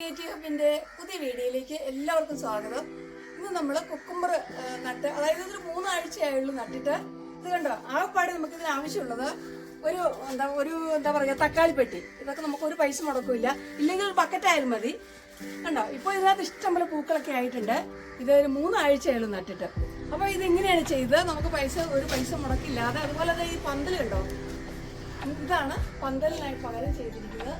Creative പുതിയ വീഡിയോയിലേക്ക് എല്ലാവർക്കും സ്വാഗതം. ഇന്ന് നമ്മൾ കുക്കുംബർ നട്ട്, അതായത് ഇതൊരു 3 ആഴ്ചയായുള്ളൂ നട്ടിട്ട്. ഇത് കണ്ടോ, ആകെപ്പാട് നമുക്ക് ഇതിന് ആവശ്യമുള്ളത് ഒരു എന്താ പറയുക, തക്കാളിപ്പെട്ടി. ഇതൊക്കെ നമുക്ക് ഒരു പൈസ മുടക്കില്ല, ഇല്ലെങ്കിൽ ഒരു ബക്കറ്റ് ആയാലും മതി. കണ്ടോ, ഇപ്പോൾ ഇതിനകത്ത് ഇഷ്ടംപോലെ പൂക്കളൊക്കെ ആയിട്ടുണ്ട്. ഇതൊരു 3 ആഴ്ചയായുള്ളൂ നട്ടിട്ട്. അപ്പോൾ ഇതിങ്ങനെയാണ് ചെയ്തത്, നമുക്ക് ഒരു പൈസ മുടക്കില്ലാതെ. അതുപോലെ ഈ പന്തൽ കണ്ടോ, ഇതാണ് പന്തലിനായി പകരം ചെയ്തിരിക്കുന്നത്.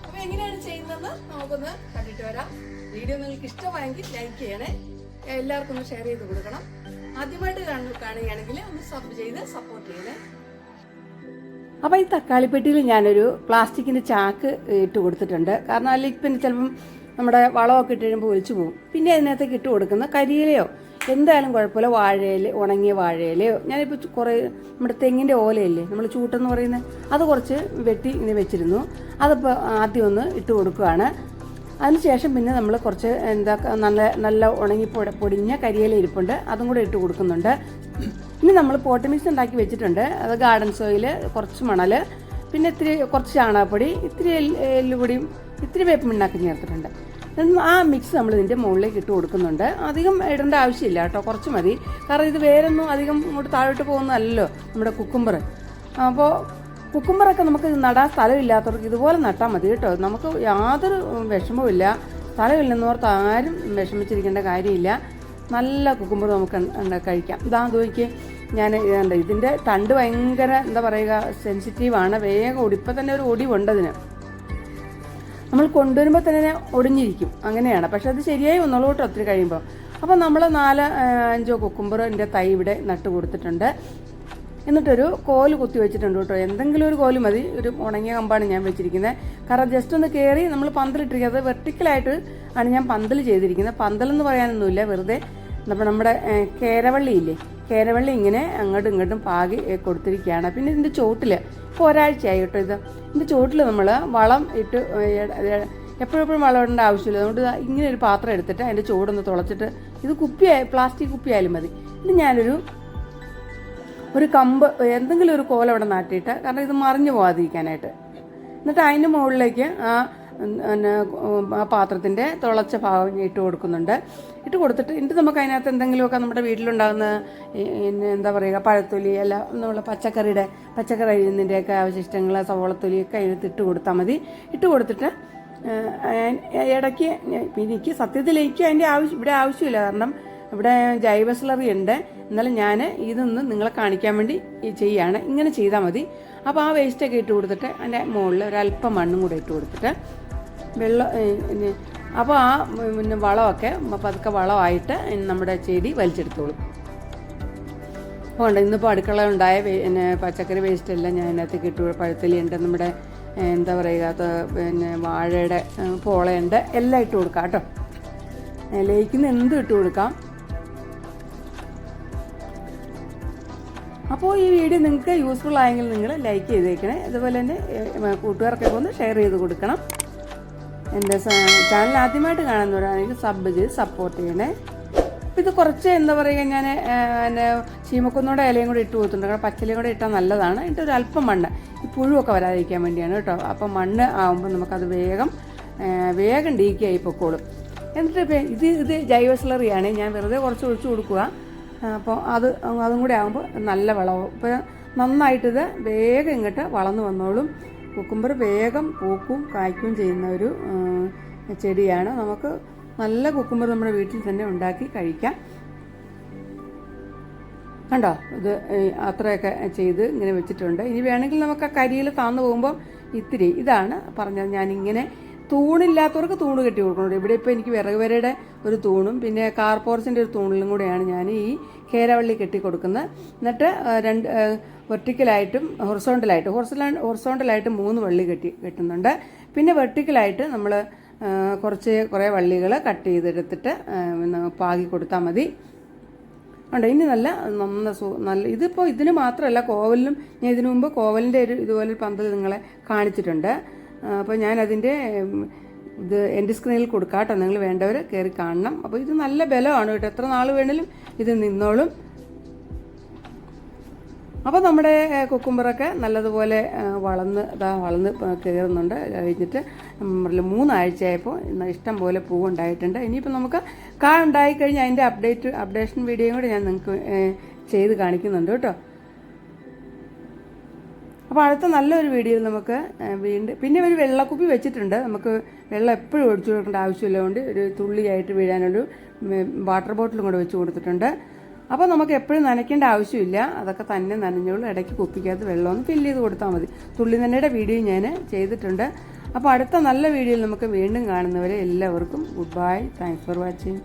അപ്പോൾ എങ്ങനെയാണ് ചെയ്യുന്നതെന്ന് നമുക്കൊന്ന് കണ്ടിട്ട് വരാം. വീഡിയോ നിങ്ങൾക്ക് ഇഷ്ടമായെങ്കിൽ ലൈക്ക് ചെയ്യണേ, എല്ലാവർക്കും ഒന്ന് ഷെയർ ചെയ്ത് കൊടുക്കണം. ആദ്യമായിട്ട് കാണുകയാണെങ്കിൽ ഒന്ന് സബ് ചെയ്ത് സപ്പോർട്ട് ചെയ്യണേ. അപ്പോൾ ഈ തക്കാളിപ്പെട്ടിയിൽ ഞാനൊരു പ്ലാസ്റ്റിക്കിൻ്റെ ചാക്ക് ഇട്ട് കൊടുത്തിട്ടുണ്ട്. കാരണം അല്ലെങ്കിൽ പിന്നെ ചിലപ്പം നമ്മുടെ വളമൊക്കെ ഇട്ട് കഴിയുമ്പോൾ ഒലിച്ചു പോകും. പിന്നെ അതിനകത്തേക്ക് ഇട്ട് കൊടുക്കുന്ന കരിയിലയോ എന്തായാലും കുഴപ്പമില്ല, വാഴയില, ഉണങ്ങിയ വാഴയിലയോ. ഞാനിപ്പോൾ കുറേ നമ്മുടെ തെങ്ങിൻ്റെ ഓലയില്ലേ, നമ്മൾ ചൂട്ടെന്ന് പറയുന്നത്, അത് കുറച്ച് വെട്ടി ഇങ്ങനെ വെച്ചിരുന്നു. അതിപ്പോൾ ആദ്യം ഒന്ന് ഇട്ട് കൊടുക്കുകയാണ്. അതിനുശേഷം പിന്നെ നമ്മൾ കുറച്ച് നല്ല ഉണങ്ങി പൊടിഞ്ഞ കരിയില ഇരിപ്പുണ്ട്, അതും കൂടെ ഇട്ട് കൊടുക്കുന്നുണ്ട്. ഇനി നമ്മൾ പോട്ട് മിക്സ് ഉണ്ടാക്കി വെച്ചിട്ടുണ്ട്. അത് ഗാർഡൻ സോയിൽ, കുറച്ച് മണൽ, പിന്നെ കുറച്ച് ചാണകപ്പൊടി, ഇത്തിരി എല്ലുപൊടിയും ഇത്തിരി വേപ്പിൻ ചേർത്തിട്ടുണ്ട്. ആ മിക്സ് നമ്മൾ ഇതിൻ്റെ മുകളിലേക്ക് ഇട്ട് കൊടുക്കുന്നുണ്ട്. അധികം ഇടേണ്ട ആവശ്യമില്ല കേട്ടോ, കുറച്ച് മതി. കാരണം ഇത് വേരൊന്നും അധികം ഇങ്ങോട്ട് താഴോട്ട് പോകുന്നതല്ലല്ലോ നമ്മുടെ കുക്കുംബർ. അപ്പോൾ കുക്കുംബറൊക്കെ നമുക്ക് നടാൻ സ്ഥലമില്ലാത്തവർക്ക് ഇതുപോലെ നട്ടാൽ മതി കേട്ടോ. നമുക്ക് യാതൊരു വിഷമവുമില്ല. സ്ഥലമില്ലെന്നോർത്ത് ആരും വിഷമിച്ചിരിക്കേണ്ട കാര്യമില്ല. നല്ല കുക്കുംബർ നമുക്ക് കഴിക്കാം. ഇതാ നോക്കി, ഞാൻ ഇതിൻ്റെ തണ്ട് ഭയങ്കര എന്താ പറയുക, സെൻസിറ്റീവാണ്. വേഗം ഇപ്പം തന്നെ ഒരു ഒടിവുണ്ട് അതിന്. നമ്മൾ കൊണ്ടുവരുമ്പോൾ തന്നെ ഒടിഞ്ഞിരിക്കും, അങ്ങനെയാണ്. പക്ഷെ അത് ശരിയായി വന്നോളൂ കേട്ടോ ഒത്തിരി കഴിയുമ്പോൾ. അപ്പോൾ നമ്മൾ 4-5 കുക്കുംബറിൻ്റെ തൈ ഇവിടെ നട്ട് കൊടുത്തിട്ടുണ്ട്. എന്നിട്ടൊരു കോല് കുത്തി വെച്ചിട്ടുണ്ട് കേട്ടോ. എന്തെങ്കിലും ഒരു കോല് മതി, ഒരു ഉണങ്ങിയ കമ്പാണ് ഞാൻ വെച്ചിരിക്കുന്നത്. കാരണം ജസ്റ്റ് ഒന്ന് കയറി നമ്മൾ പന്തലിട്ടിരിക്കുന്നത്. അത് വെർട്ടിക്കലായിട്ട് ആണ് ഞാൻ പന്തൽ ചെയ്തിരിക്കുന്നത്. പന്തലെന്ന് പറയാനൊന്നുമില്ല, വെറുതെ നമ്മുടെ കേരവള്ളിയില്ലേ, കേരവള്ളി ഇങ്ങനെ അങ്ങോട്ടും ഇങ്ങോട്ടും പാകി കൊടുത്തിരിക്കുകയാണ്. പിന്നെ ഇതിൻ്റെ ചോട്ടിൽ ഇപ്പോൾ ഒരാഴ്ചയായി കേട്ടോ. ഇതിൻ്റെ ചോട്ടിൽ നമ്മൾ വളം ഇട്ട് എപ്പോഴും വളം ഇടേണ്ട ആവശ്യമില്ല. അതുകൊണ്ട് ഇങ്ങനെ ഒരു പാത്രം എടുത്തിട്ട് അതിൻ്റെ ചൂടൊന്ന് തുളച്ചിട്ട്, ഇത് പ്ലാസ്റ്റിക് കുപ്പിയായാലും മതി. ഇത് ഞാനൊരു കമ്പ്, എന്തെങ്കിലും ഒരു കോല അവിടെ നാട്ടിയിട്ട്, കാരണം ഇത് മറിഞ്ഞു പോകാതിരിക്കാനായിട്ട്. എന്നിട്ട് അതിൻ്റെ മുകളിലേക്ക് ആ പാത്രത്തിൻ്റെ തുളച്ച ഭാഗം ഇട്ട് കൊടുക്കുന്നുണ്ട്. ഇട്ട് കൊടുത്തിട്ട് നമുക്ക് അതിനകത്ത് എന്തെങ്കിലുമൊക്കെ നമ്മുടെ വീട്ടിലുണ്ടാകുന്ന എന്താ പറയുക, പഴത്തൊലി, അല്ല നമ്മളെ പച്ചക്കറി അരിയുന്നതിൻ്റെയൊക്കെ അവശിഷ്ടങ്ങൾ, സവോളത്തൊലിയൊക്കെ അതിനകത്ത് ഇട്ട് കൊടുത്താൽ മതി. ഇട്ട് കൊടുത്തിട്ട് ഇടയ്ക്ക് എനിക്ക് സത്യത്തിലേക്ക് അതിൻ്റെ ഇവിടെ ആവശ്യമില്ല, കാരണം ഇവിടെ ജൈവ സ്ലറി ഉണ്ട്. എന്നാലും ഞാൻ ഇതൊന്ന് നിങ്ങളെ കാണിക്കാൻ വേണ്ടി ചെയ്യാണ്. ഇങ്ങനെ ചെയ്താൽ മതി. അപ്പോൾ ആ വേസ്റ്റൊക്കെ ഇട്ട് കൊടുത്തിട്ട് അതിൻ്റെ മുകളിൽ ഒരല്പം മണ്ണും കൂടെ ഇട്ട് കൊടുത്തിട്ട് അപ്പോൾ ആ പിന്നെ വളമൊക്കെ പതുക്കെ വളമായിട്ട് നമ്മുടെ ചെടി വലിച്ചെടുത്തോളും. അതുകൊണ്ട് ഇന്നിപ്പോൾ അടുക്കള ഉണ്ടായ പച്ചക്കറി വേസ്റ്റ് എല്ലാം ഞാൻ അതിനകത്തേക്ക് ഇട്ട്, പഴുത്തലിയുണ്ട്, നമ്മുടെ എന്താ പറയുക, പിന്നെ വാഴയുടെ പോളയുണ്ട്, എല്ലാം ഇട്ട് കൊടുക്കാം കേട്ടോ. ലയിക്കുന്ന എന്തും ഇട്ട് കൊടുക്കാം. അപ്പോൾ ഈ വീഡിയോ നിങ്ങൾക്ക് യൂസ്ഫുൾ ആയെങ്കിൽ നിങ്ങൾ ലൈക്ക് ചെയ്തേക്കണേ. അതുപോലെ തന്നെ കൂട്ടുകാർക്കൊക്കെ ഒന്ന് ഷെയർ ചെയ്ത് കൊടുക്കണം. എൻ്റെ ചാനൽ ആദ്യമായിട്ട് കാണുന്നവരാണെങ്കിൽ സബ് ചെയ്ത് സപ്പോർട്ട് ചെയ്യണേ. അപ്പോൾ ഇത് കുറച്ച് എന്താ പറയുക, ഞാൻ ചീമക്കൊന്നോടെ ഇലയും കൂടെ ഇട്ട് കൊടുത്തിട്ടുണ്ട്. കാരണം പച്ചിലയും കൂടെ ഇട്ടാൽ നല്ലതാണ്. എന്നിട്ട് ഒരു അല്പം മണ്ണ്, ഈ പുഴുവൊക്കെ വരാതിരിക്കാൻ വേണ്ടിയാണ് കേട്ടോ. അപ്പം മണ്ണ് ആകുമ്പോൾ നമുക്കത് വേഗം ഡീക്കായി പൊക്കോളും. എന്നിട്ട് ഇത് ജൈവ സ്ലറിയാണ്, ഞാൻ വെറുതെ കുറച്ച് ഒഴിച്ചു കൊടുക്കുക. അപ്പോൾ അതും കൂടെ ആകുമ്പോൾ നല്ല വളവും. ഇപ്പോൾ നന്നായിട്ടിത് വേഗം ഇങ്ങോട്ട് വളർന്നു വന്നോളും. കുക്കുംബർ വേഗം പൂക്കും കായ്ക്കുകയും ചെയ്യുന്ന ഒരു ചെടിയാണ്. നമുക്ക് നല്ല കുക്കുംബർ നമ്മുടെ വീട്ടിൽ തന്നെ ഉണ്ടാക്കി കഴിക്കാം. കണ്ടോ, ഇത് അത്രയൊക്കെ ചെയ്ത് ഇങ്ങനെ വെച്ചിട്ടുണ്ട്. ഇനി വേണമെങ്കിൽ നമുക്ക് ആ കരിയിൽ താന്നു പോകുമ്പോൾ ഇതാണ് പറഞ്ഞത്. ഞാനിങ്ങനെ തൂണില്ലാത്തവർക്ക് തൂണ് കെട്ടി കൊടുക്കുന്നുണ്ട്. ഇവിടെ ഇപ്പോൾ എനിക്ക് വിറകുവരയുടെ ഒരു തൂണും പിന്നെ കാർപോർച്ചിൻ്റെ ഒരു തൂണിലും കൂടെയാണ് ഞാൻ ഈ കേരവള്ളി കെട്ടി കൊടുക്കുന്നത്. എന്നിട്ട് വെർട്ടിക്കലായിട്ടും ഹൊറിസോണ്ടലായിട്ട് 3 വള്ളി കെട്ടുന്നുണ്ട്. പിന്നെ വെർട്ടിക്കലായിട്ട് നമ്മൾ കുറേ വള്ളികൾ കട്ട് ചെയ്തെടുത്തിട്ട് പാകി കൊടുത്താൽ മതി. ഉണ്ട്. ഇനി നല്ല ഇതിപ്പോൾ ഇതിന് മാത്രമല്ല, കോവലിനും ഞാൻ ഇതിനു മുമ്പ് കോവലിൻ്റെ ഇതുപോലെ പന്തൽ നിങ്ങളെ കാണിച്ചിട്ടുണ്ട്. അപ്പോൾ ഞാനതിൻ്റെ എൻ്റെ സ്ക്രീനിൽ കൊടുക്കാം കേട്ടോ, നിങ്ങൾ വേണ്ടവർ കയറി കാണണം. അപ്പോൾ ഇത് നല്ല ബലമാണ് കേട്ടോ, എത്ര നാൾ വേണേലും ഇത് നിന്നോളും. അപ്പോൾ നമ്മുടെ കുക്കുംബറൊക്കെ നല്ലതുപോലെ വളർന്ന് കയറുന്നുണ്ട്. കഴിഞ്ഞിട്ട് 3 ആഴ്ചയായപ്പോൾ ഇഷ്ടം പോലെ പൂവുണ്ടായിട്ടുണ്ട്. ഇനിയിപ്പോൾ നമുക്ക് ഉണ്ടായിക്കഴിഞ്ഞാൽ അതിൻ്റെ അപ്ഡേഷൻ വീഡിയോയും കൂടെ ഞാൻ നിങ്ങൾക്ക് ചെയ്ത് കാണിക്കുന്നുണ്ട് കേട്ടോ. അപ്പോൾ അടുത്ത നല്ലൊരു വീഡിയോയിൽ നമുക്ക് പിന്നെ ഒരു വെള്ളക്കുപ്പി വെച്ചിട്ടുണ്ട്. നമുക്ക് വെള്ളം എപ്പോഴും ഒഴിച്ചു കൊടുക്കേണ്ട ആവശ്യമില്ലാണ്ട് ഒരു തുള്ളിയായിട്ട് വീഴാനൊരു വാട്ടർ ബോട്ടിലും കൂടെ വെച്ച് കൊടുത്തിട്ടുണ്ട്. അപ്പോൾ നമുക്ക് എപ്പോഴും നനയ്ക്കേണ്ട ആവശ്യമില്ല, അതൊക്കെ തന്നെ നനഞ്ഞോളൂ. ഇടയ്ക്ക് കുപ്പിക്കകത്ത് വെള്ളമൊന്ന് ഫില്ല് ചെയ്ത് കൊടുത്താൽ മതി. തുള്ളി നനയുടെ വീഡിയോ ഞാൻ ചെയ്തിട്ടുണ്ട്. അപ്പോൾ അടുത്ത നല്ല വീഡിയോയിൽ നമുക്ക് വീണ്ടും കാണുന്നവരെ എല്ലാവർക്കും good bye. Thanks for watching.